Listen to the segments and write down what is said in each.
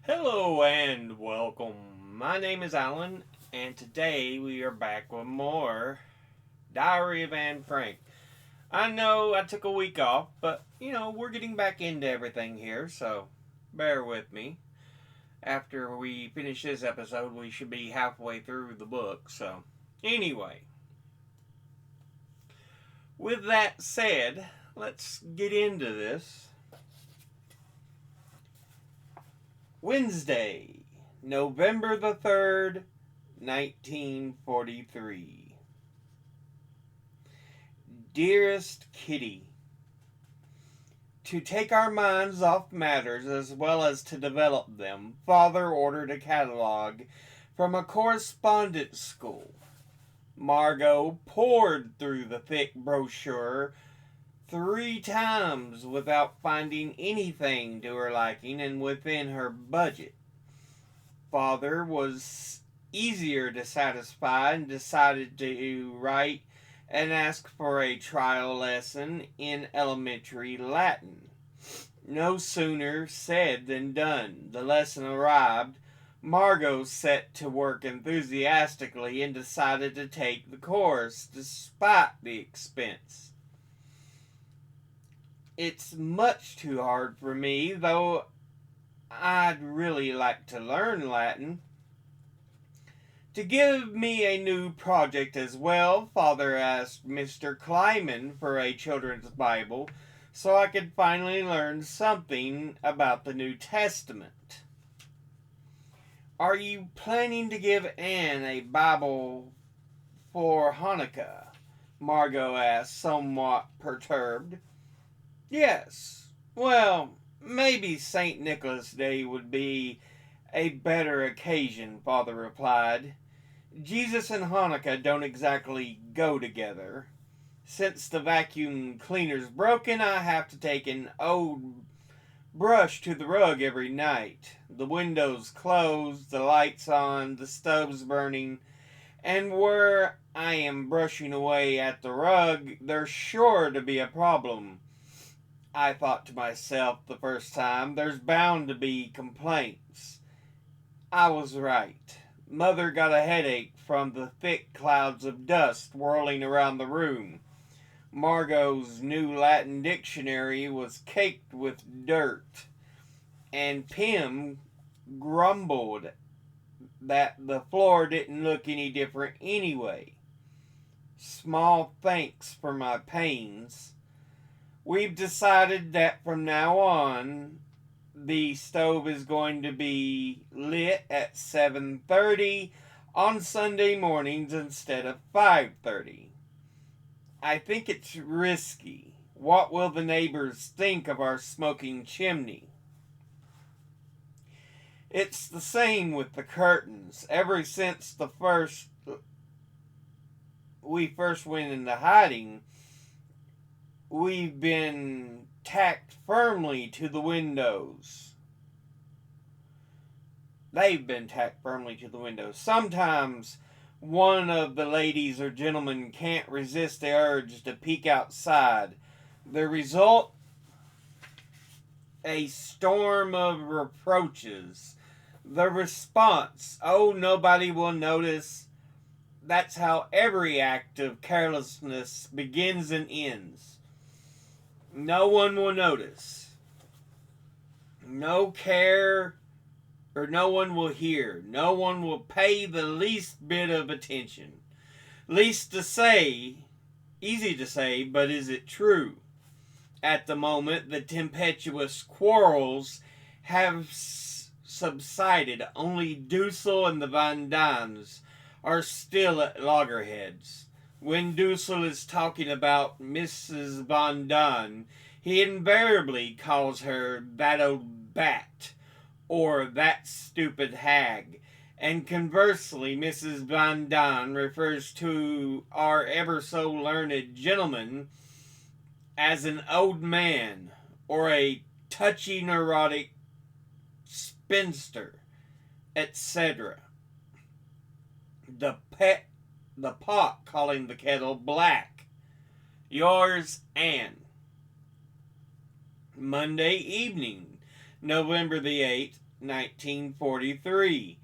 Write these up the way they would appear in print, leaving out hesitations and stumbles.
Hello and welcome. My name is Alan, and today we are back with more Diary of Anne Frank. I know I took a week off, but we're getting back into everything here, so bear with me. After we finish this episode, we should be halfway through the book, so anyway. With that said, let's get into this. Wednesday, November the 3rd, 1943. Dearest Kitty, to take our minds off matters as well as to develop them, Father ordered a catalog from a correspondence school. Margot pored through the thick brochure 3 times without finding anything to her liking and within her budget. Father was easier to satisfy and decided to write and ask for a trial lesson in elementary Latin. No sooner said than done. The lesson arrived. Margot set to work enthusiastically and decided to take the course despite the expense. It's much too hard for me, though I'd really like to learn Latin. To give me a new project as well, Father asked Mr. Kleiman for a children's Bible so I could finally learn something about the New Testament. Are you planning to give Anne a Bible for Hanukkah? Margot asked, somewhat perturbed. Yes. Well, maybe St. Nicholas Day would be a better occasion, Father replied. Jesus and Hanukkah don't exactly go together. Since the vacuum cleaner's broken, I have to take an old brush to the rug every night. The windows closed, the lights on, the stove's burning, and where I am brushing away at the rug, there's sure to be a problem. I thought to myself the first time, there's bound to be complaints. I was right. Mother got a headache from the thick clouds of dust whirling around the room. Margot's new Latin dictionary was caked with dirt, and Pim grumbled that the floor didn't look any different anyway. Small thanks for my pains. We've decided that from now on, the stove is going to be lit at 7:30 on Sunday mornings instead of 5:30. I think it's risky. What will the neighbors think of our smoking chimney? It's the same with the curtains. Ever since we first went into hiding, we've been tacked firmly to the windows. They've been tacked firmly to the windows. Sometimes one of the ladies or gentlemen can't resist the urge to peek outside. The result? A storm of reproaches. The response? Oh, nobody will notice. That's how every act of carelessness begins and ends. No one will notice. No care, or no one will hear. No one will pay the least bit of attention. Least to say, easy to say, but is it true? At the moment, the tempestuous quarrels have subsided. Only Dussel and the Van Dams are still at loggerheads. When Dussel is talking about Mrs. Van Dam, he invariably calls her that old bat, or that stupid hag, and conversely Mrs. Van Dam refers to our ever so learned gentleman as an old man, or a touchy neurotic spinster, etc. The pot calling the kettle black. Yours, Anne. Monday evening, November the 8th, 1943.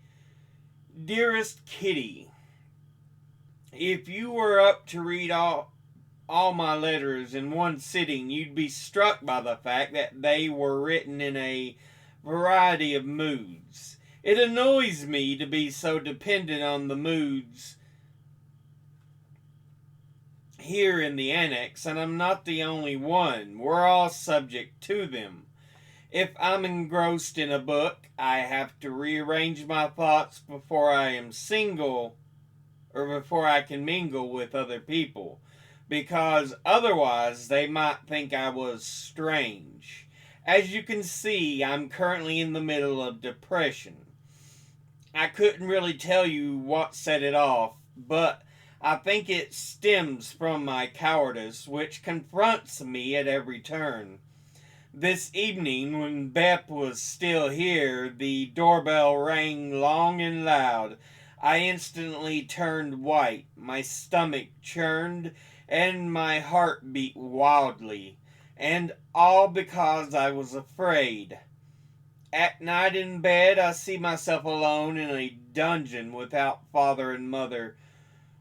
Dearest Kitty, if you were up to read all my letters in one sitting, you'd be struck by the fact that they were written in a variety of moods. It annoys me to be so dependent on the moods here in the annex, and I'm not the only one. We're all subject to them. If I'm engrossed in a book, I have to rearrange my thoughts before I am single, or before I can mingle with other people, because otherwise they might think I was strange. As you can see, I'm currently in the middle of depression. I couldn't really tell you what set it off, but I think it stems from my cowardice, which confronts me at every turn. This evening, when Bep was still here, the doorbell rang long and loud. I instantly turned white, my stomach churned, and my heart beat wildly. And all because I was afraid. At night in bed, I see myself alone in a dungeon without father and mother.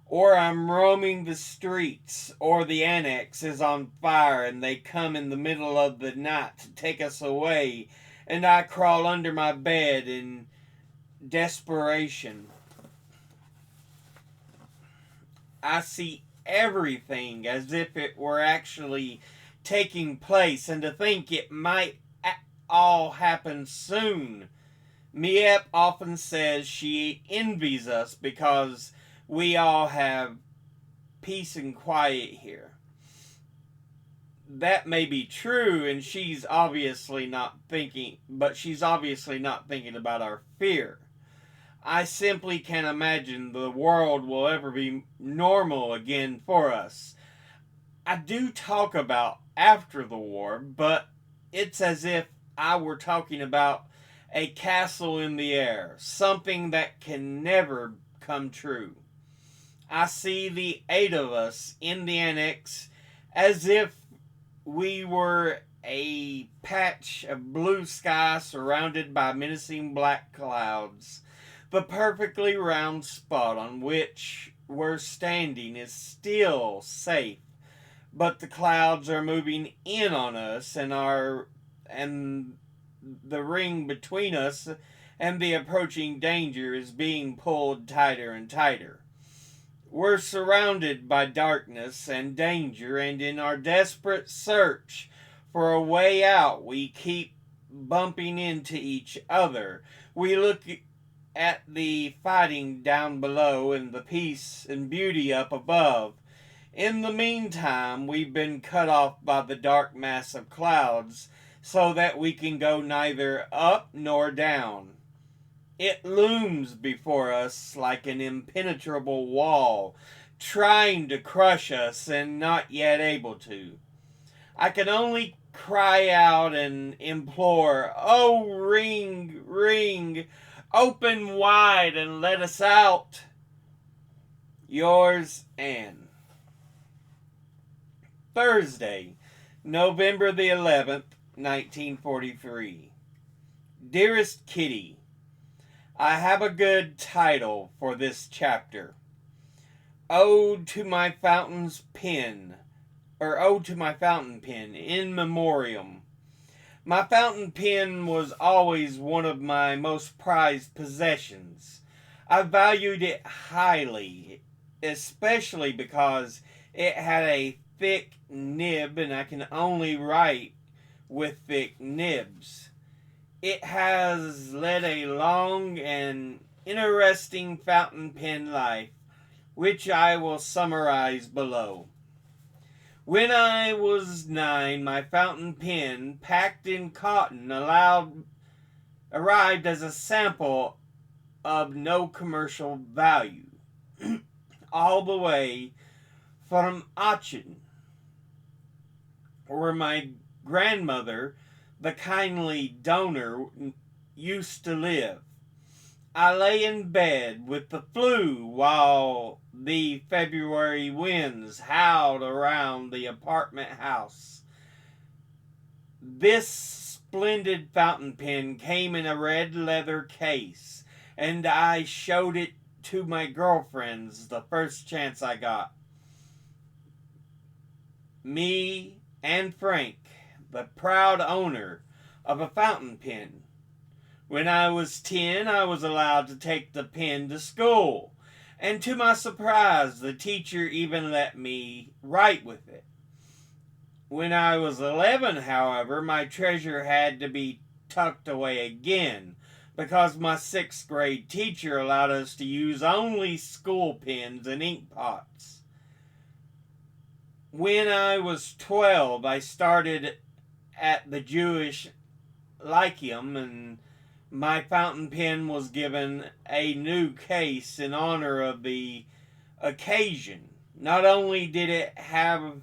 Or I'm roaming the streets, or the annex is on fire and they come in the middle of the night to take us away, and I crawl under my bed in desperation. I see everything as if it were actually taking place, and to think it might all happen soon. Miep often says she envies us because we all have peace and quiet here. That may be true, and she's obviously not thinking about our fear. I simply can't imagine the world will ever be normal again for us. I do talk about after the war, but it's as if I were talking about a castle in the air, something that can never come true. I see the 8 of us in the annex as if we were a patch of blue sky surrounded by menacing black clouds. The perfectly round spot on which we're standing is still safe, but the clouds are moving in on us, and the ring between us and the approaching danger is being pulled tighter and tighter. We're surrounded by darkness and danger, and in our desperate search for a way out, we keep bumping into each other. We look at the fighting down below and the peace and beauty up above. In the meantime, we've been cut off by the dark mass of clouds, so that we can go neither up nor down. It looms before us like an impenetrable wall, trying to crush us and not yet able to. I can only cry out and implore, "Oh, ring, ring, open wide and let us out." Yours, Anne. Thursday, November the 11th, 1943. Dearest Kitty, I have a good title for this chapter. Ode to my fountain pen, in memoriam. My fountain pen was always one of my most prized possessions. I valued it highly, especially because it had a thick nib, and I can only write with thick nibs. It has led a long and interesting fountain pen life, which I will summarize below. When I was 9, my fountain pen, packed in cotton, arrived as a sample of no commercial value, all the way from Aachen, where my grandmother, the kindly donor, used to live. I lay in bed with the flu while the February winds howled around the apartment house. This splendid fountain pen came in a red leather case, and I showed it to my girlfriends the first chance I got. Me and Frank, the proud owner of a fountain pen. When I was 10, I was allowed to take the pen to school, and to my surprise, the teacher even let me write with it. When I was 11, however, my treasure had to be tucked away again because my 6th grade teacher allowed us to use only school pens and ink pots. When I was 12, I started at the Jewish Lyceum, and my fountain pen was given a new case in honor of the occasion. Not only did it have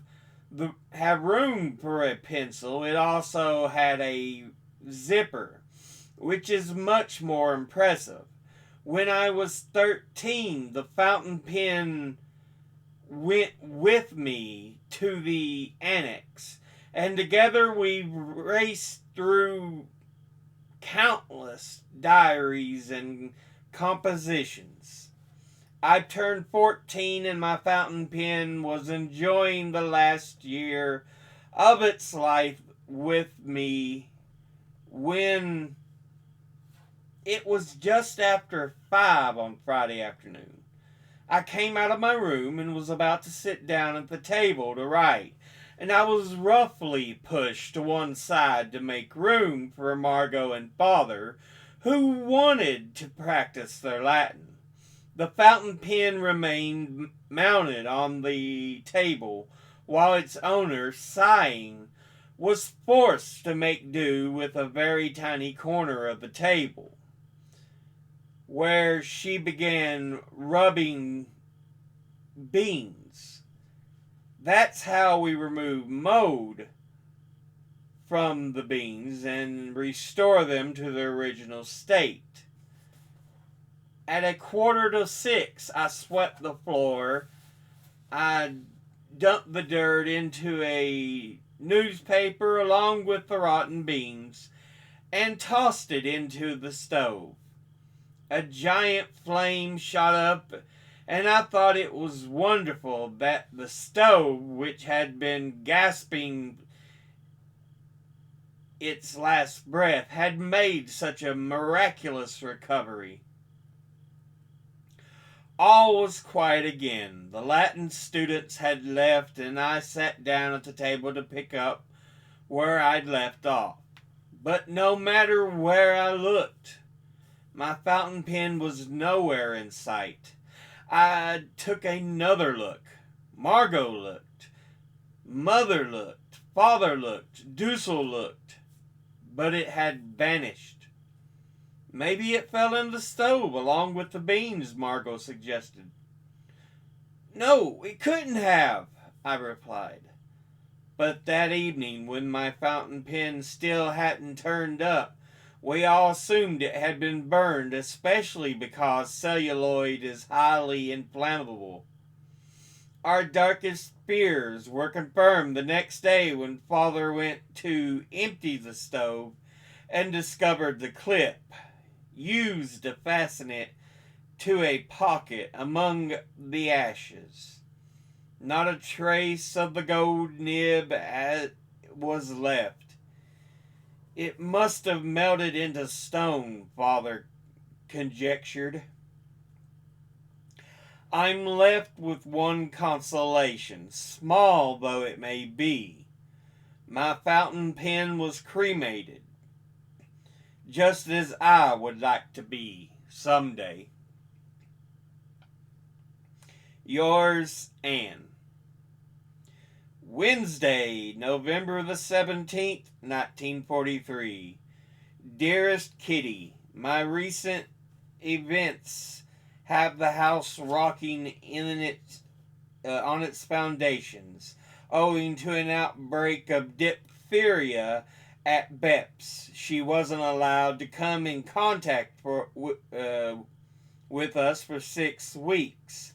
room for a pencil, it also had a zipper, which is much more impressive. When I was 13, the fountain pen went with me to the annex, and together we raced through countless diaries and compositions. I turned 14 and my fountain pen was enjoying the last year of its life with me when it was just after 5 on Friday afternoon. I came out of my room and was about to sit down at the table to write, and I was roughly pushed to one side to make room for Margot and Father, who wanted to practice their Latin. The fountain pen remained mounted on the table, while its owner, sighing, was forced to make do with a very tiny corner of the table, where she began rubbing beans. That's how we remove mold from the beans and restore them to their original state. At 5:45, I swept the floor. I dumped the dirt into a newspaper along with the rotten beans and tossed it into the stove. A giant flame shot up, and I thought it was wonderful that the stove, which had been gasping its last breath, had made such a miraculous recovery. All was quiet again. The Latin students had left, and I sat down at the table to pick up where I'd left off. But no matter where I looked, my fountain pen was nowhere in sight. I took another look. Margot looked. Mother looked. Father looked. Dussel looked. But it had vanished. Maybe it fell in the stove along with the beans, Margot suggested. No, it couldn't have, I replied. But that evening, when my fountain pen still hadn't turned up, we all assumed it had been burned, especially because celluloid is highly inflammable. Our darkest fears were confirmed the next day when Father went to empty the stove and discovered the clip used to fasten it to a pocket among the ashes. Not a trace of the gold nib was left. It must have melted into stone, Father conjectured. I'm left with one consolation, small though it may be. My fountain pen was cremated, just as I would like to be someday. Yours, Anne. Wednesday, November the 17th, 1943. Dearest Kitty, my recent events have the house rocking on its foundations, owing to an outbreak of diphtheria at Bepps. She wasn't allowed to come in contact with us for 6 weeks.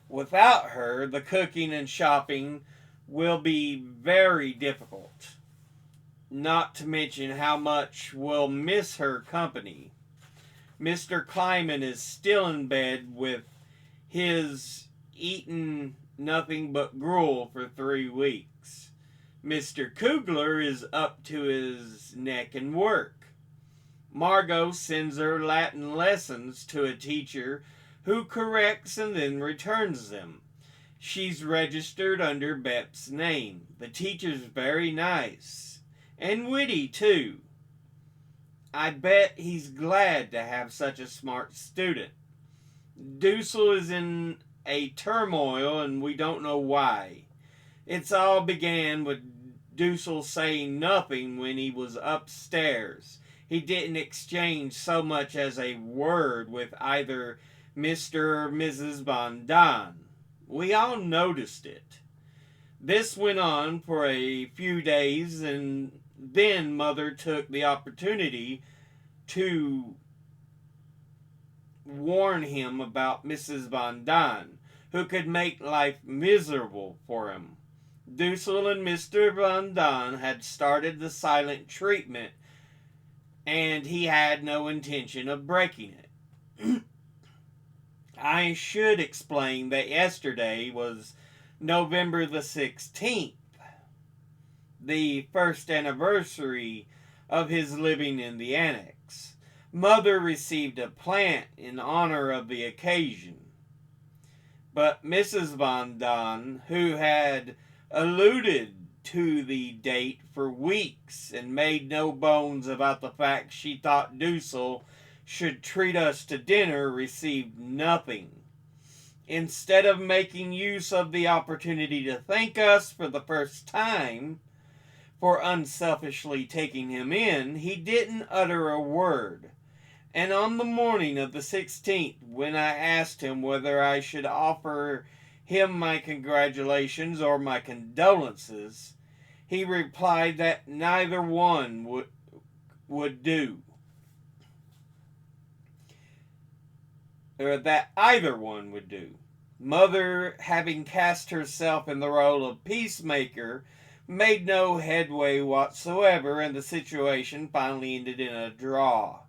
Without her, the cooking and shopping will be very difficult. not to mention how much we'll miss her company. Mr. Kleiman is still in bed with his eaten nothing but gruel for 3 weeks. Mr. Kugler is up to his neck in work. Margot sends her Latin lessons to a teacher who corrects and then returns them. She's registered under Bep's name. The teacher's very nice. And witty, too. I bet he's glad to have such a smart student. Dussel is in a turmoil and we don't know why. It's all began with Dussel saying nothing when he was upstairs. He didn't exchange so much as a word with either Mr. or Mrs. Von Don. We all noticed it. This went on for a few days, and then Mother took the opportunity to warn him about Mrs. Von Don, who could make life miserable for him. Dussel and Mr. Von Don had started the silent treatment, and he had no intention of breaking it. I should explain that yesterday was November the 16th, the first anniversary of his living in the annex. Mother received a plant in honor of the occasion. But Mrs. Von Don, who had alluded to the date for weeks and made no bones about the fact she thought Dussel should treat us to dinner, received nothing. Instead of making use of the opportunity to thank us for the first time for unselfishly taking him in, he didn't utter a word. And on the morning of the 16th, when I asked him whether I should offer him my congratulations or my condolences, he replied that neither one would do. Or that either one would do. Mother, having cast herself in the role of peacemaker, made no headway whatsoever, and the situation finally ended in a draw.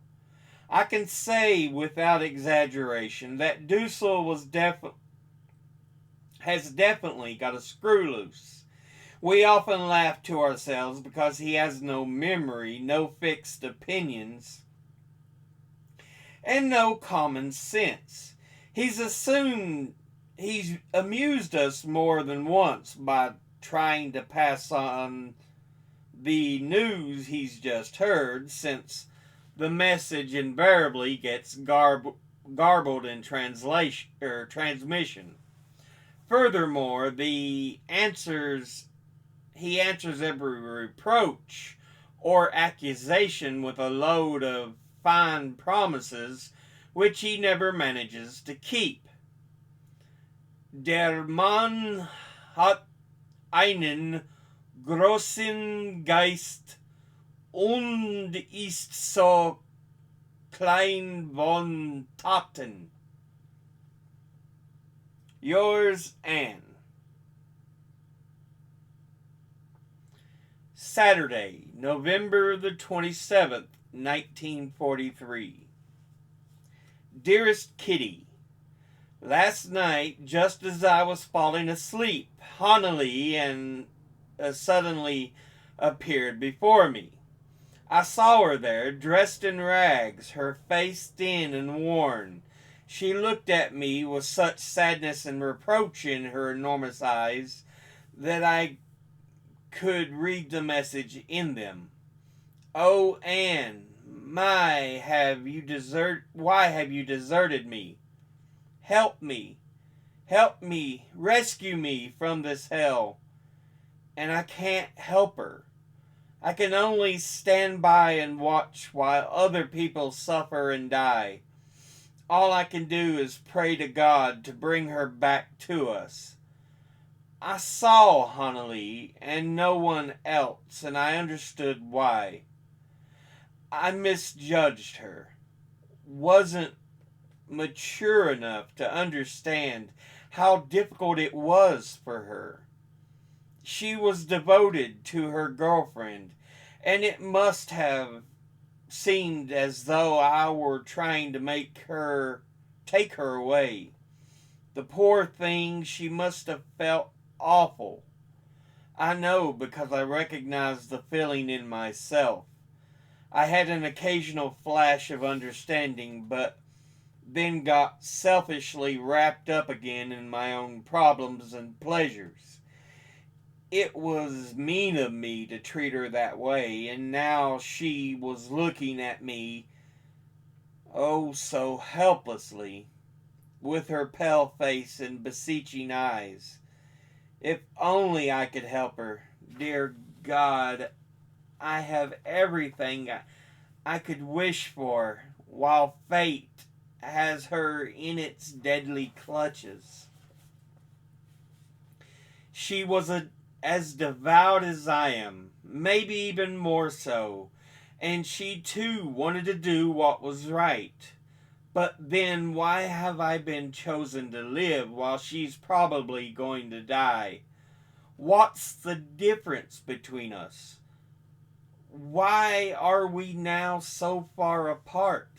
I can say without exaggeration that Dussel has definitely got a screw loose. We often laugh to ourselves because he has no memory, no fixed opinions, and no common sense. He's amused us more than once by trying to pass on the news he's just heard, since the message invariably gets garbled in translation or transmission. Furthermore, he answers every reproach or accusation with a load of fine promises which he never manages to keep. Der Mann hat einen großen Geist und ist so klein von Taten. Yours, Anne. Saturday, November the 27th, 1943. Dearest Kitty, last night, just as I was falling asleep, Hanneli suddenly appeared before me. I saw her there, dressed in rags, her face thin and worn. She looked at me with such sadness and reproach in her enormous eyes that I could read the message in them. Oh, Anne, why have you deserted me? Help me, rescue me from this hell. And I can't help her. I can only stand by and watch while other people suffer and die. All I can do is pray to God to bring her back to us. I saw Hanneli and no one else, and I understood why. I misjudged her. Wasn't mature enough to understand how difficult it was for her. She was devoted to her girlfriend, and it must have seemed as though I were trying to take her away. The poor thing, she must have felt awful. I know because I recognized the feeling in myself. I had an occasional flash of understanding, but then got selfishly wrapped up again in my own problems and pleasures. It was mean of me to treat her that way, and now she was looking at me, oh, so helplessly, with her pale face and beseeching eyes. If only I could help her. Dear God, I have everything I could wish for, while fate has her in its deadly clutches. She was as devout as I am, maybe even more so, and she too wanted to do what was right. But then why have I been chosen to live while she's probably going to die? What's the difference between us? Why are we now so far apart?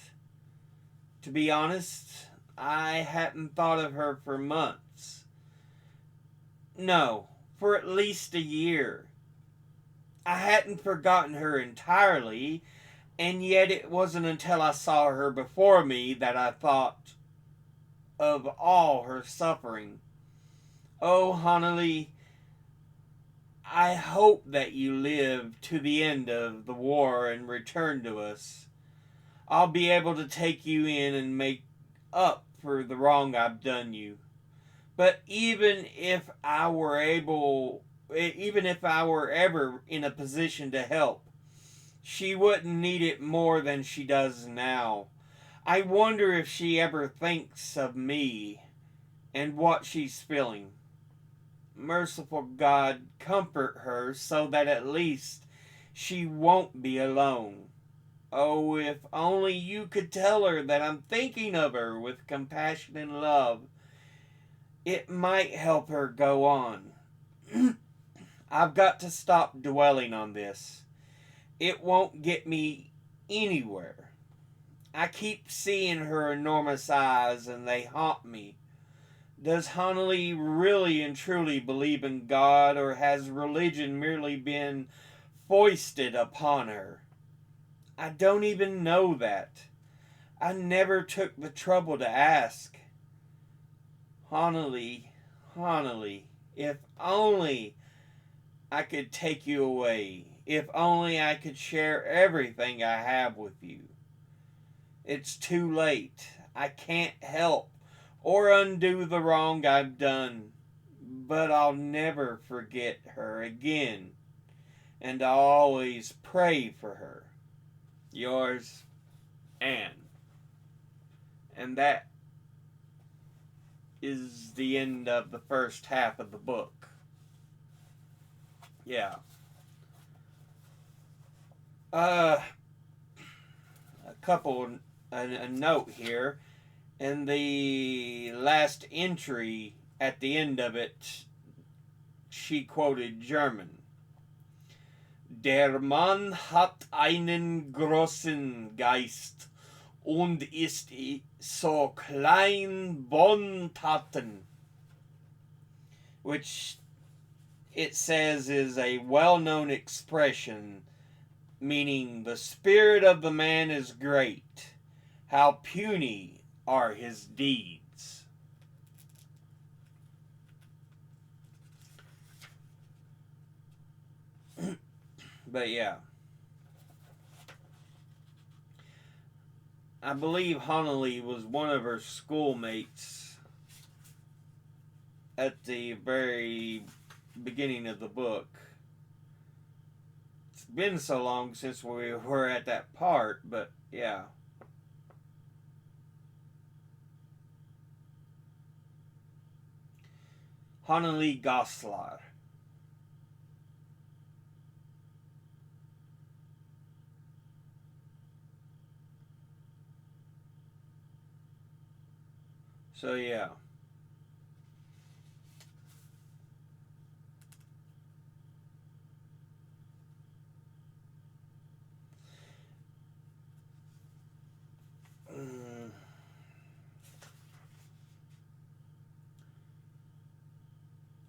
To be honest, I hadn't thought of her for months. No, for at least a year. I hadn't forgotten her entirely, and yet it wasn't until I saw her before me that I thought of all her suffering. Oh, Hanneli, I hope that you live to the end of the war and return to us. I'll be able to take you in and make up for the wrong I've done you. But even if I were ever in a position to help, she wouldn't need it more than she does now. I wonder if she ever thinks of me and what she's feeling. Merciful God, comfort her so that at least she won't be alone. Oh, if only you could tell her that I'm thinking of her with compassion and love. It might help her go on. I've got to stop dwelling on this. It won't get me anywhere. I keep seeing her enormous eyes and they haunt me. Does Hanneli really and truly believe in God, or has religion merely been foisted upon her? I don't even know that. I never took the trouble to ask. Hanneli, Hanneli, if only I could take you away. If only I could share everything I have with you. It's too late. I can't help or undo the wrong I've done. But I'll never forget her again. And I'll always pray for her. Yours, Anne. And that is the end of the first half of the book. Yeah. A note here. In the last entry at the end of it, she quoted German. Der Mann hat einen großen Geist und ist so klein von Taten. Which it says is a well-known expression meaning the spirit of the man is great, how puny are his deeds. But yeah, I believe Hanneli was one of her schoolmates at the very beginning of the book. It's been so long since we were at that part, but yeah. Hanneli Goslar. So yeah.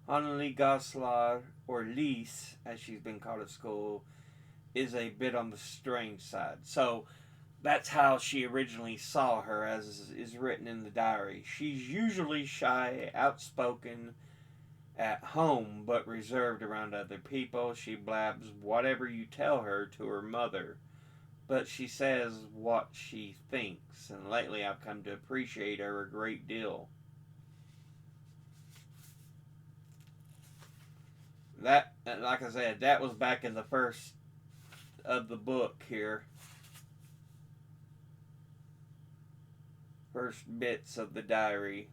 Hanneli Goslar, or Lise, as she's been called at school, is a bit on the strange side. So that's how she originally saw her, as is written in the diary. She's usually shy, outspoken at home, but reserved around other people. She blabs whatever you tell her to her mother, but she says what she thinks, and lately I've come to appreciate her a great deal. That, like I said, that was back in the first of the book here. First bits of the diary.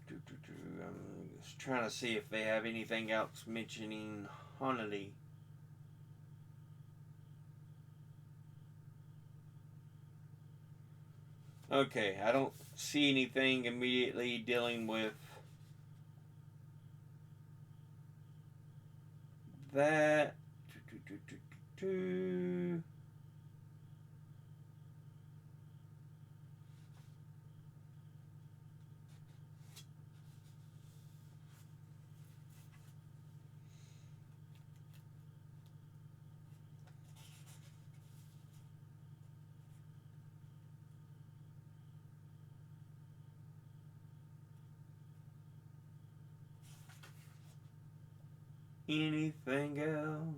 I'm just trying to see if they have anything else mentioning Hanneli. Okay, I don't see anything immediately dealing with that. Anything else?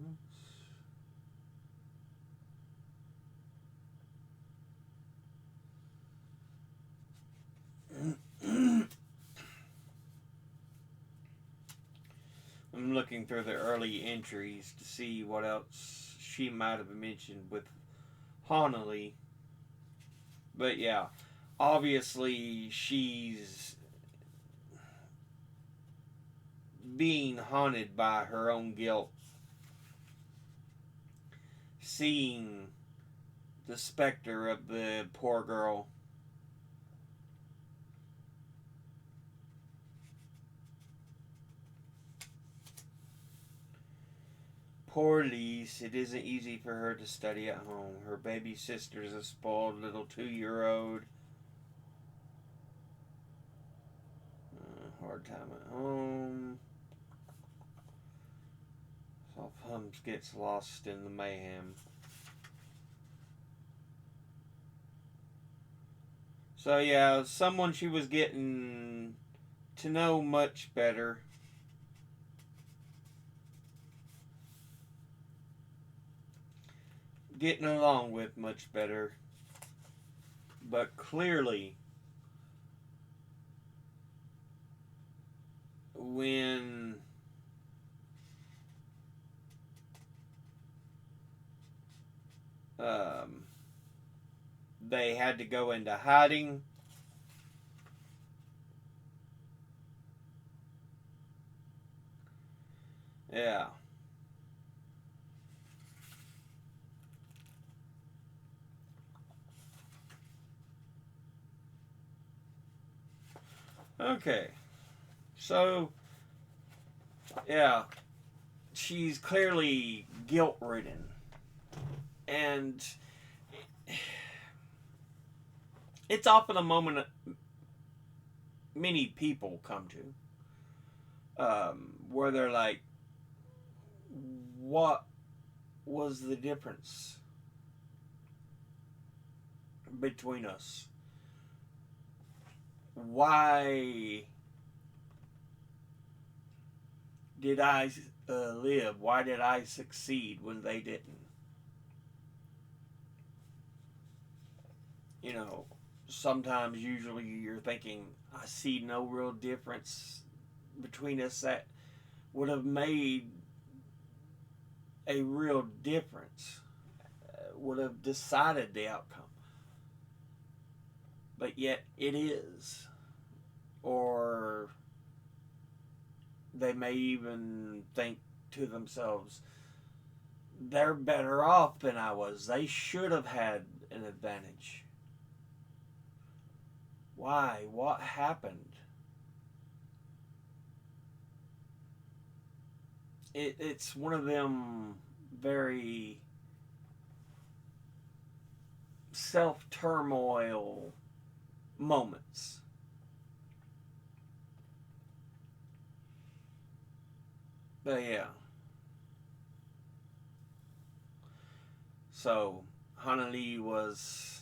I'm looking through the early entries to see what else she might have mentioned with Hanneli. But yeah, obviously she's being haunted by her own guilt, seeing the specter of the poor girl. Poor Lise, it isn't easy for her to study at home. Her baby sister's a spoiled little 2-year-old. Hard time at home. Soft Hums gets lost in the mayhem. So yeah, someone she was getting to know much better. Getting along with much better. But clearly, when um, they had to go into hiding, yeah. Okay. So, yeah, she's clearly guilt ridden. And it's often a moment many people come to where they're like, what was the difference between us? Why did I live? Why did I succeed when they didn't? You know, sometimes, usually, you're thinking, I see no real difference between us that would have made a real difference, would have decided the outcome. But yet, it is. Or they may even think to themselves, they're better off than I was. They should have had an advantage. Why? What happened? It's one of them very self turmoil moments. But yeah. So, Hanneli was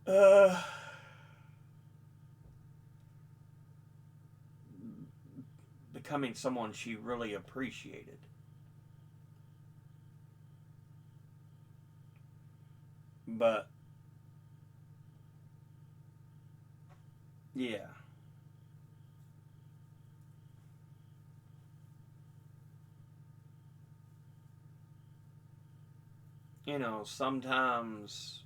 uh, becoming someone she really appreciated. But, yeah. Sometimes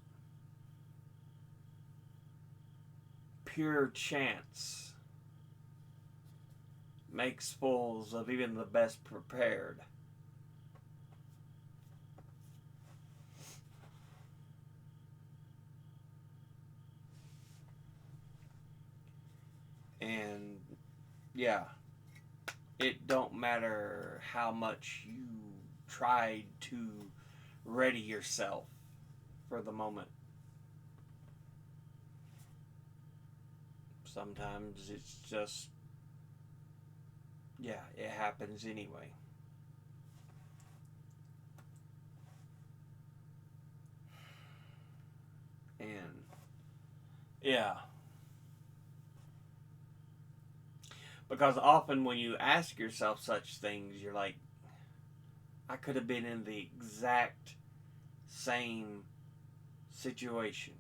pure chance makes fools of even the best prepared. And yeah, it don't matter how much you tried to ready yourself for the moment. Sometimes it's just, yeah, it happens anyway. And yeah, because often when you ask yourself such things, you're like, I could have been in the exact same situation.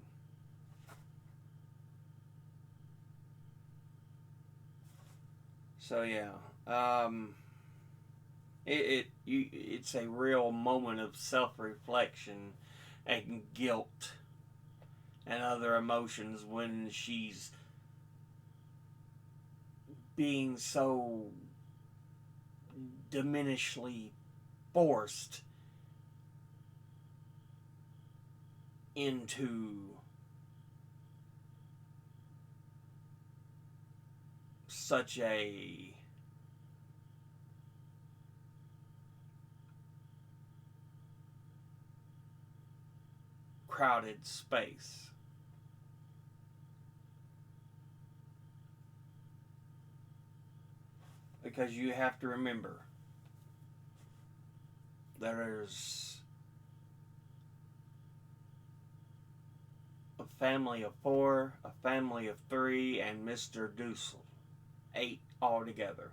So yeah, um, it's a real moment of self reflection and guilt and other emotions when she's being so diminishly forced into such a crowded space. Because you have to remember there's a family of four, a family of three, and Mr. Dussel. 8 altogether.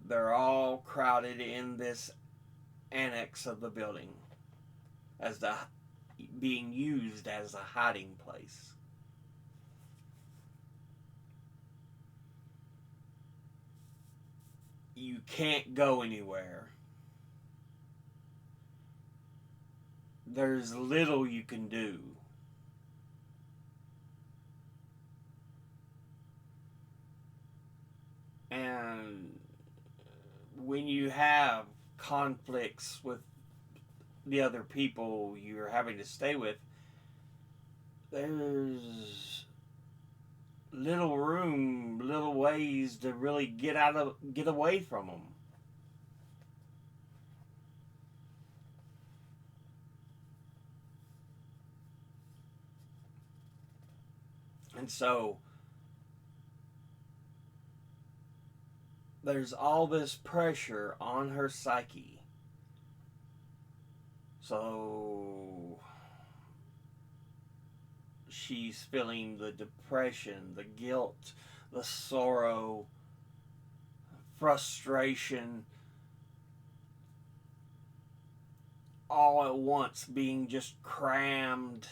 They're all crowded in this annex of the building as the being used as a hiding place. You can't go anywhere. There's little you can do. And when you have conflicts with the other people you're having to stay with, there's little room, little ways to really get away from them. And so there's all this pressure on her psyche. So she's feeling the depression, the guilt, the sorrow, frustration, all at once being just crammed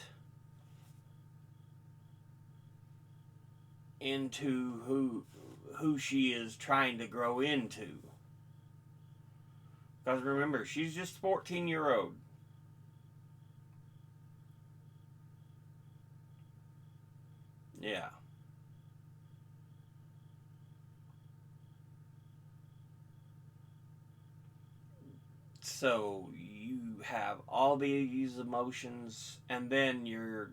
into who she is trying to grow into. Because remember, she's just 14-year-old. Yeah. So you have all these emotions, and then you're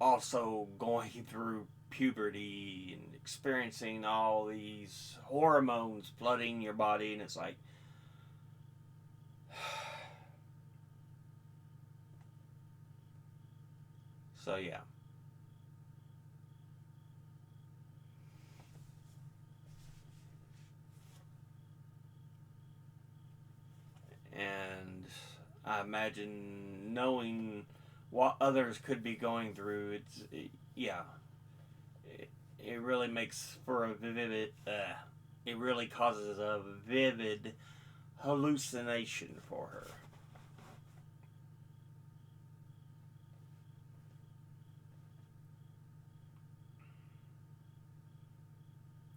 also going through puberty and experiencing all these hormones flooding your body, and it's like, so yeah. And I imagine knowing what others could be going through, yeah, it really makes for a vivid, it really causes a vivid hallucination for her.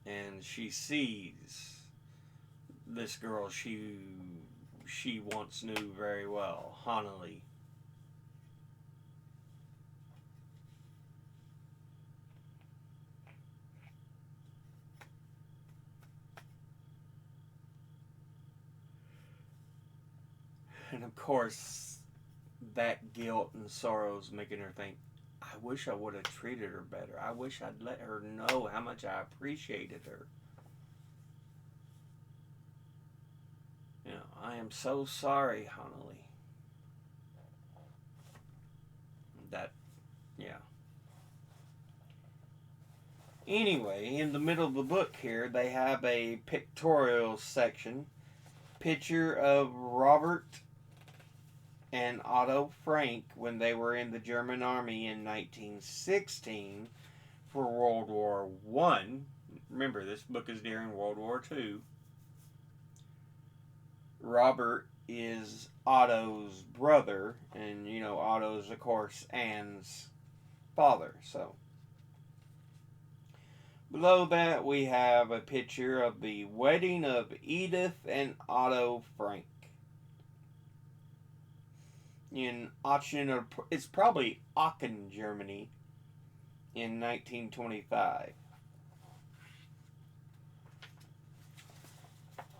And she sees this girl she once knew very well, Hanneli. And of course, that guilt and sorrow is making her think, I wish I would have treated her better. I wish I'd let her know how much I appreciated her. You know, I am so sorry, Hanneli. That, yeah. Anyway, in the middle of the book here, they have a pictorial section. Picture of Robert and Otto Frank when they were in the German army in 1916 for World War One. Remember, this book is during World War Two. Robert is Otto's brother, and you know Otto's, of course, Anne's father. So below that, we have a picture of the wedding of Edith and Otto Frank in Aachen, or it's probably Aachen, Germany, in 1925.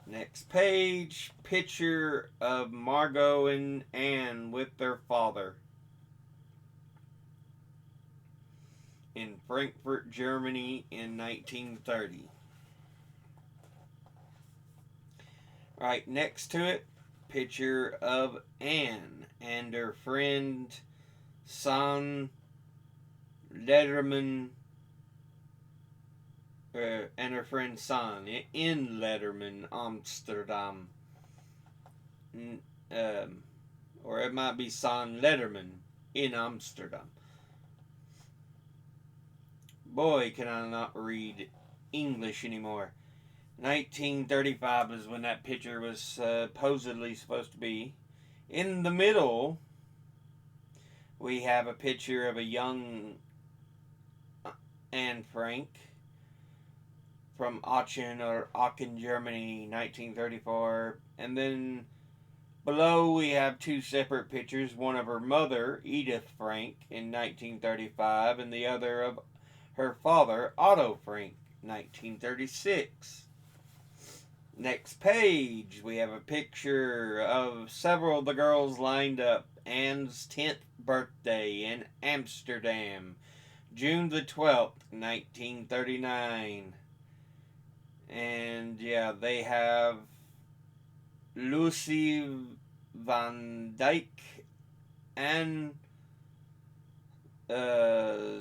Next page, picture of Margot and Anne with their father in Frankfurt, Germany in 1930. Right next to it, picture of Anne and her friend Son Letterman, and her friend Son in Letterman, Amsterdam. Or it might be Son Letterman in Amsterdam. Boy, can I not read English anymore. 1935 is when that picture was supposedly supposed to be. In the middle, we have a picture of a young Anne Frank from Aachen, or Aachen, Germany, 1934. And then below we have two separate pictures, one of her mother, Edith Frank, in 1935, and the other of her father, Otto Frank, 1936. Next page, we have a picture of several of the girls lined up. Anne's 10th birthday in Amsterdam, June the 12th, 1939. And yeah, they have Lucy van Dijk and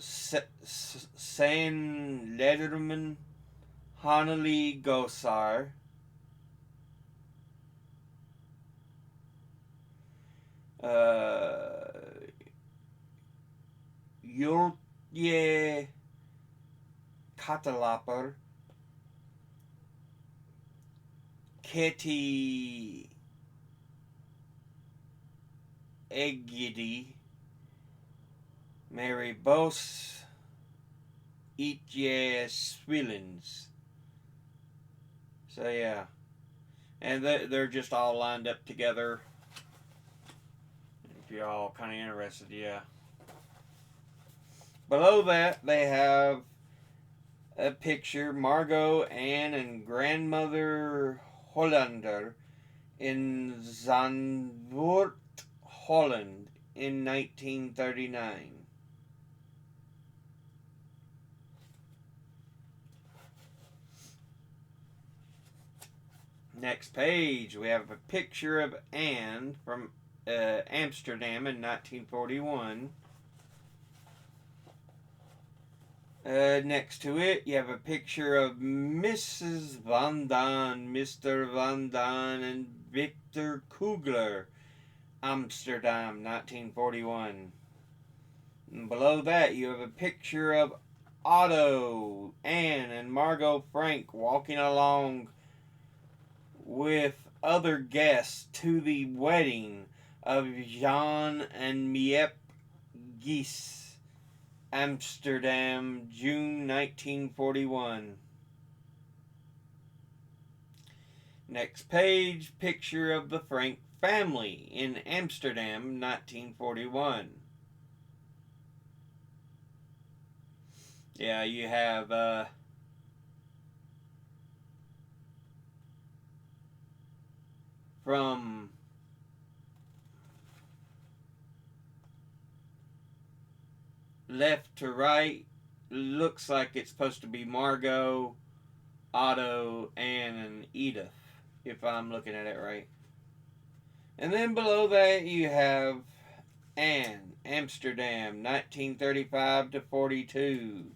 San Lederman, Hanneli Gosar, Jultje Katalaper, Katie Egidi, Mary Bos, Itje Swillens. So yeah, and they're just all lined up together. If you're all kind of interested, yeah. Below that, they have a picture, Margot, Anne, and grandmother Hollander in Zandvoort, Holland in 1939. Next page, we have a picture of Anne from Amsterdam in 1941. Next to it, you have a picture of Mrs. Van Daan, Mr. Van Daan, and Victor Kugler, Amsterdam, 1941. And below that, you have a picture of Otto, Anne, and Margot Frank walking along with other guests to the wedding of Jean and Miep Gies, Amsterdam, June 1941. Next page, picture of the Frank family in Amsterdam, 1941. Yeah, you have from left to right, looks like it's supposed to be Margot, Otto, Anne, and Edith, if I'm looking at it right. And then below that you have Anne, Amsterdam, 1935 to 42.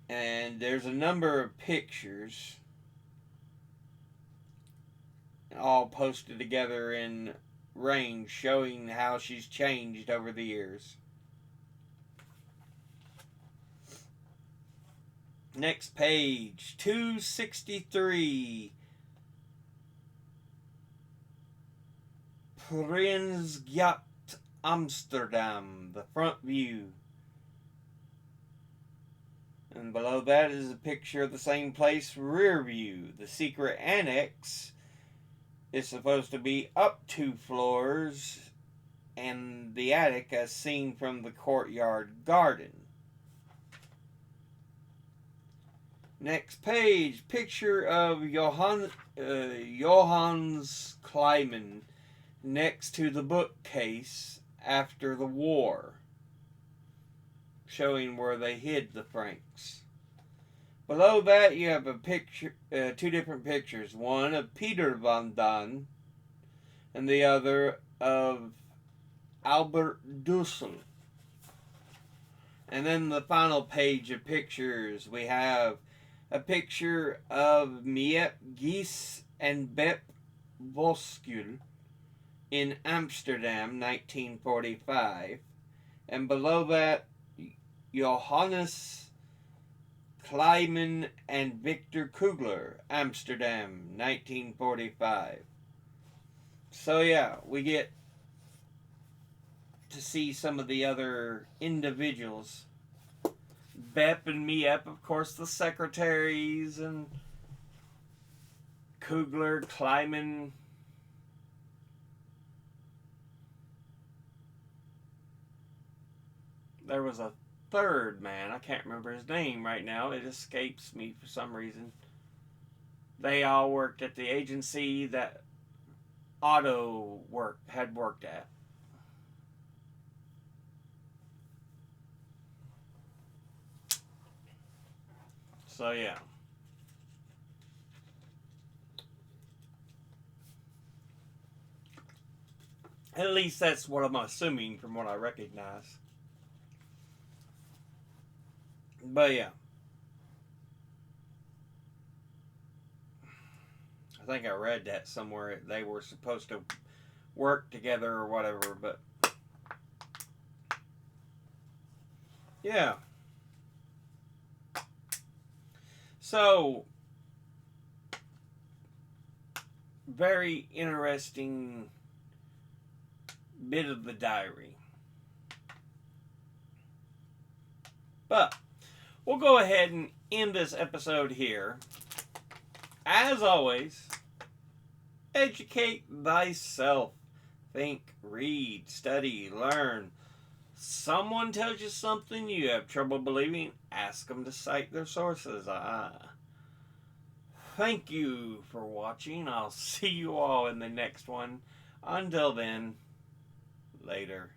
And there's a number of pictures all posted together in range showing how she's changed over the years. Next page, 263. Prinsgjakt, Amsterdam, the front view. And below that is a picture of the same place, rear view. The secret annex is supposed to be up 2 floors, and the attic as seen from the courtyard garden. Next page, picture of Johannes Kleiman next to the bookcase after the war, showing where they hid the Franks. Below that you have a picture, 2 different pictures, one of Peter Van Daan and the other of Albert Dussel. And then the final page of pictures, we have a picture of Miep Gies and Bep Voskul in Amsterdam, 1945. And below that, Johannes Kleiman and Victor Kugler, Amsterdam, 1945. So yeah, we get to see some of the other individuals. Bep and Miep, of course, the secretaries, and Kugler, Kleiman. There was a third man, I can't remember his name right now, it escapes me for some reason. They all worked at the agency that Otto had worked at. So yeah. At least that's what I'm assuming from what I recognize. But yeah. I think I read that somewhere. They were supposed to work together or whatever, but yeah. So, very interesting bit of the diary. But we'll go ahead and end this episode here. As always, educate thyself. Think, read, study, learn. Someone tells you something you have trouble believing, ask them to cite their sources. Thank you for watching. I'll see you all in the next one. Until then, later.